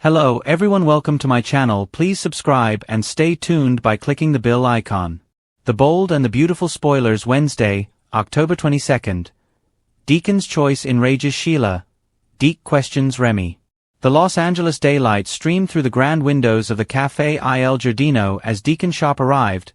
Hello everyone, welcome to my channel. Please subscribe and stay tuned by clicking the bell icon. The Bold and the Beautiful spoilers. Wednesday, October 22nd. Deacon's choice enrages Sheila. Deke questions Remy. The Los Angeles daylight streamed through the grand windows of the Café Il Giardino as Deacon's shop arrived,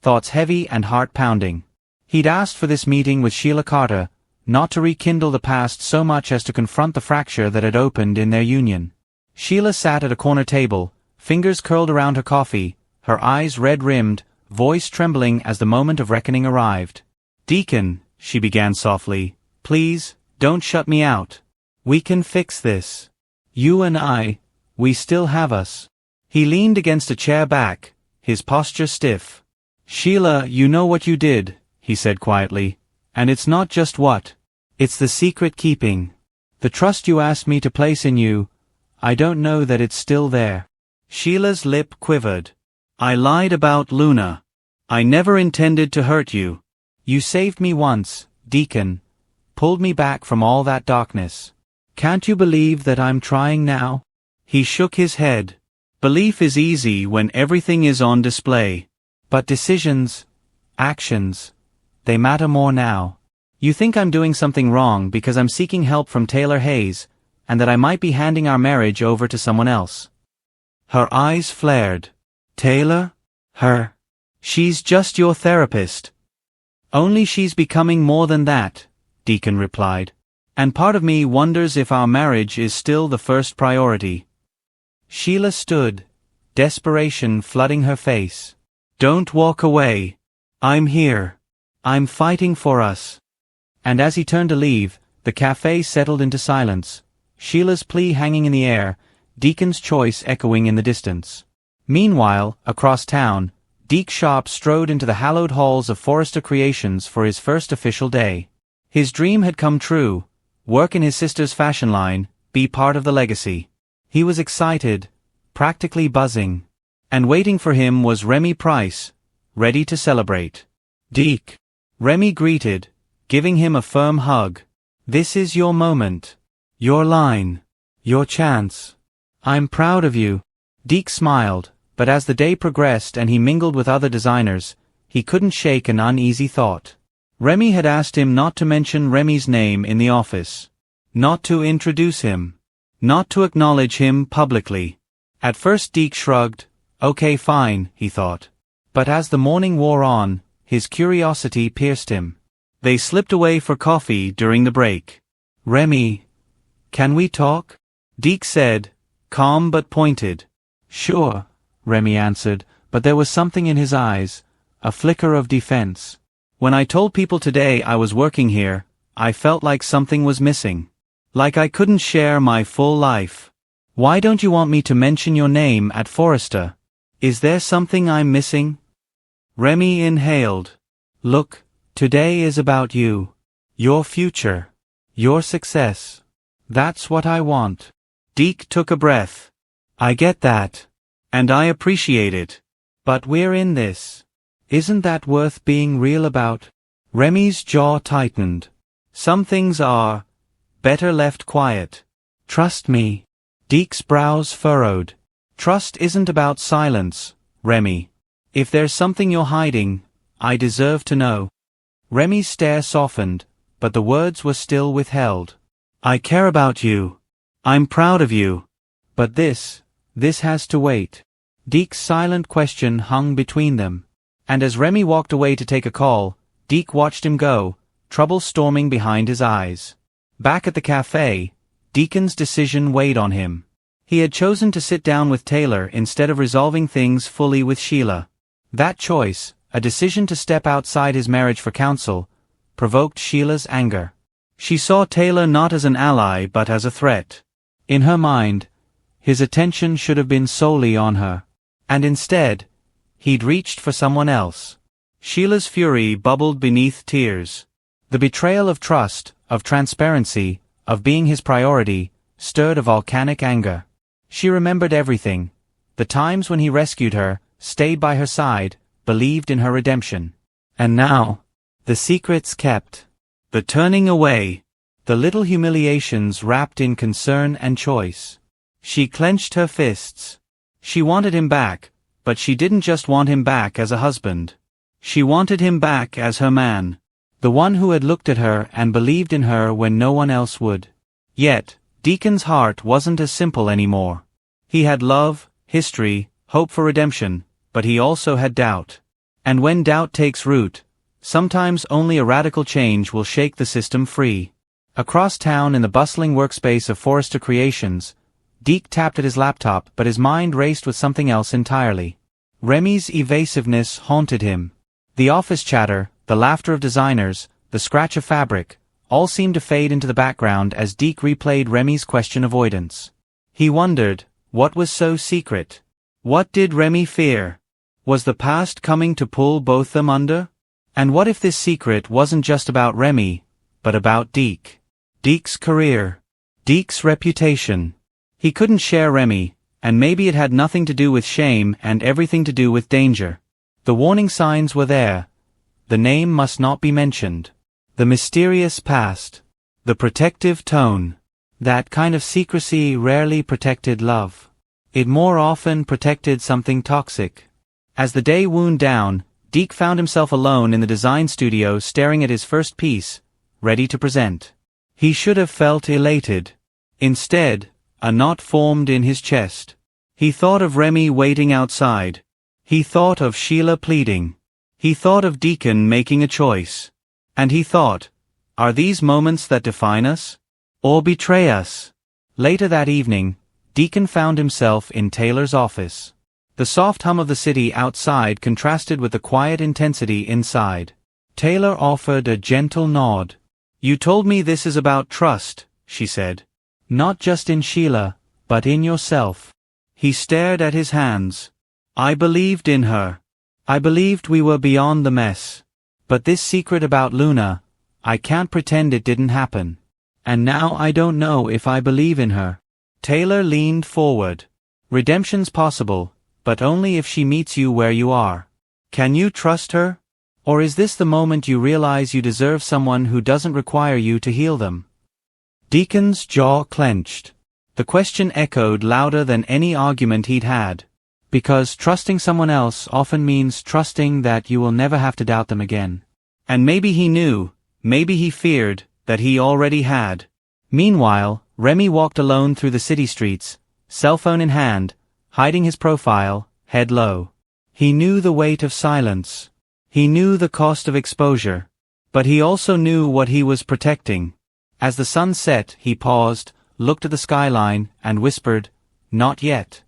thoughts heavy and heart-pounding. He'd asked for this meeting with Sheila Carter, not to rekindle the past so much as to confront the fracture that had opened in their union. Sheila sat at a corner table, fingers curled around her coffee, her eyes red-rimmed, voice trembling as the moment of reckoning arrived. "Deacon," she began softly, "please, don't shut me out. We can fix this. You and I, we still have us." He leaned against a chair back, his posture stiff. "Sheila, you know what you did," he said quietly, "and it's not just what. It's the secret keeping. The trust you asked me to place in you, I don't know that it's still there." Sheila's lip quivered. "I lied about Luna. I never intended to hurt you. You saved me once, Deacon. Pulled me back from all that darkness. Can't you believe that I'm trying now?" He shook his head. "Belief is easy when everything is on display. But decisions, actions, they matter more now. You think I'm doing something wrong because I'm seeking help from Taylor Hayes, and that I might be handing our marriage over to someone else." Her eyes flared. "Taylor? Her? She's just your therapist." "Only she's becoming more than that," Deacon replied. "And part of me wonders if our marriage is still the first priority." Sheila stood, desperation flooding her face. "Don't walk away. I'm here. I'm fighting for us." And as he turned to leave, the cafe settled into silence, Sheila's plea hanging in the air, Deacon's choice echoing in the distance. Meanwhile, across town, Deke Sharp strode into the hallowed halls of Forrester Creations for his first official day. His dream had come true, work in his sister's fashion line, be part of the legacy. He was excited, practically buzzing. And waiting for him was Remy Price, ready to celebrate. "Deke," Remy greeted, giving him a firm hug. "This is your moment. Your line. Your chance. I'm proud of you." Deke smiled, but as the day progressed and he mingled with other designers, he couldn't shake an uneasy thought. Remy had asked him not to mention Remy's name in the office. Not to introduce him. Not to acknowledge him publicly. At first Deke shrugged. "Okay, fine," he thought. But as the morning wore on, his curiosity pierced him. They slipped away for coffee during the break. "Remy, can we talk?" Deke said, calm but pointed. "Sure," Remy answered, but there was something in his eyes, a flicker of defense. "When I told people today I was working here, I felt like something was missing. Like I couldn't share my full life. Why don't you want me to mention your name at Forrester? Is there something I'm missing?" Remy inhaled. "Look, today is about you. Your future. Your success. That's what I want." Deke took a breath. "I get that. And I appreciate it. But we're in this. Isn't that worth being real about?" Remy's jaw tightened. "Some things are better left quiet. Trust me." Deke's brows furrowed. "Trust isn't about silence, Remy. If there's something you're hiding, I deserve to know." Remy's stare softened, but the words were still withheld. "I care about you. I'm proud of you. But this has to wait." Deke's silent question hung between them. And as Remy walked away to take a call, Deke watched him go, trouble storming behind his eyes. Back at the cafe, Deacon's decision weighed on him. He had chosen to sit down with Taylor instead of resolving things fully with Sheila. That choice, a decision to step outside his marriage for counsel, provoked Sheila's anger. She saw Taylor not as an ally but as a threat. In her mind, his attention should have been solely on her. And instead, he'd reached for someone else. Sheila's fury bubbled beneath tears. The betrayal of trust, of transparency, of being his priority, stirred a volcanic anger. She remembered everything. The times when he rescued her, stayed by her side, believed in her redemption. And now, the secrets kept. The turning away. The little humiliations wrapped in concern and choice. She clenched her fists. She wanted him back, but she didn't just want him back as a husband. She wanted him back as her man. The one who had looked at her and believed in her when no one else would. Yet, Deacon's heart wasn't as simple anymore. He had love, history, hope for redemption, but he also had doubt. And when doubt takes root, sometimes only a radical change will shake the system free. Across town in the bustling workspace of Forrester Creations, Deke tapped at his laptop, but his mind raced with something else entirely. Remy's evasiveness haunted him. The office chatter, the laughter of designers, the scratch of fabric, all seemed to fade into the background as Deke replayed Remy's question avoidance. He wondered, what was so secret? What did Remy fear? Was the past coming to pull both them under? And what if this secret wasn't just about Remy, but about Deke? Deke's career. Deke's reputation. He couldn't share Remy, and maybe it had nothing to do with shame and everything to do with danger. The warning signs were there. The name must not be mentioned. The mysterious past. The protective tone. That kind of secrecy rarely protected love. It more often protected something toxic. As the day wound down, Deke found himself alone in the design studio staring at his first piece, ready to present. He should have felt elated. Instead, a knot formed in his chest. He thought of Remy waiting outside. He thought of Sheila pleading. He thought of Deacon making a choice. And he thought, are these moments that define us? Or betray us? Later that evening, Deacon found himself in Taylor's office. The soft hum of the city outside contrasted with the quiet intensity inside. Taylor offered a gentle nod. You told me this is about trust, she said. Not just in Sheila, but in yourself. He stared at his hands. I believed in her. I believed we were beyond the mess. But this secret about Luna, I can't pretend it didn't happen. And now I don't know if I believe in her. Taylor leaned forward. Redemption's possible, but only if she meets you where you are. Can you trust her? Or is this the moment you realize you deserve someone who doesn't require you to heal them? Deacon's jaw clenched. The question echoed louder than any argument he'd had. Because trusting someone else often means trusting that you will never have to doubt them again. And maybe he knew, maybe he feared, that he already had. Meanwhile, Remy walked alone through the city streets, cell phone in hand, hiding his profile, head low. He knew the weight of silence. He knew the cost of exposure. But he also knew what he was protecting. As the sun set, he paused, looked at the skyline, and whispered, not yet.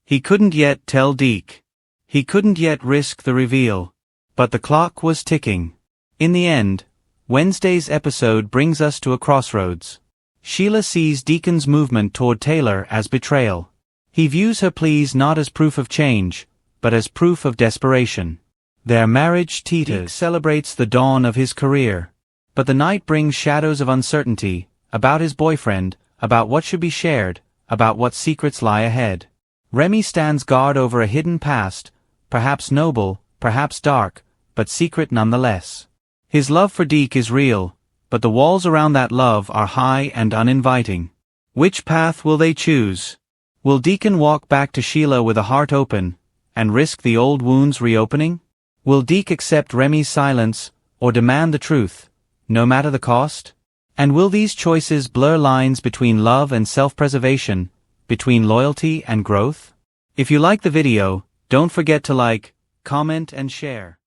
He couldn't yet tell Deke. He couldn't yet risk the reveal. But the clock was ticking. In the end, Wednesday's episode brings us to a crossroads. Sheila sees Deacon's movement toward Taylor as betrayal. He views her pleas not as proof of change, but as proof of desperation. Their marriage teeters. Deke celebrates the dawn of his career. But the night brings shadows of uncertainty, about his boyfriend, about what should be shared, about what secrets lie ahead. Remy stands guard over a hidden past, perhaps noble, perhaps dark, but secret nonetheless. His love for Deke is real, but the walls around that love are high and uninviting. Which path will they choose? Will Deacon walk back to Sheila with a heart open, and risk the old wounds reopening? Will Deke accept Remy's silence, or demand the truth, no matter the cost? And will these choices blur lines between love and self-preservation, between loyalty and growth? If you like the video, don't forget to like, comment and share.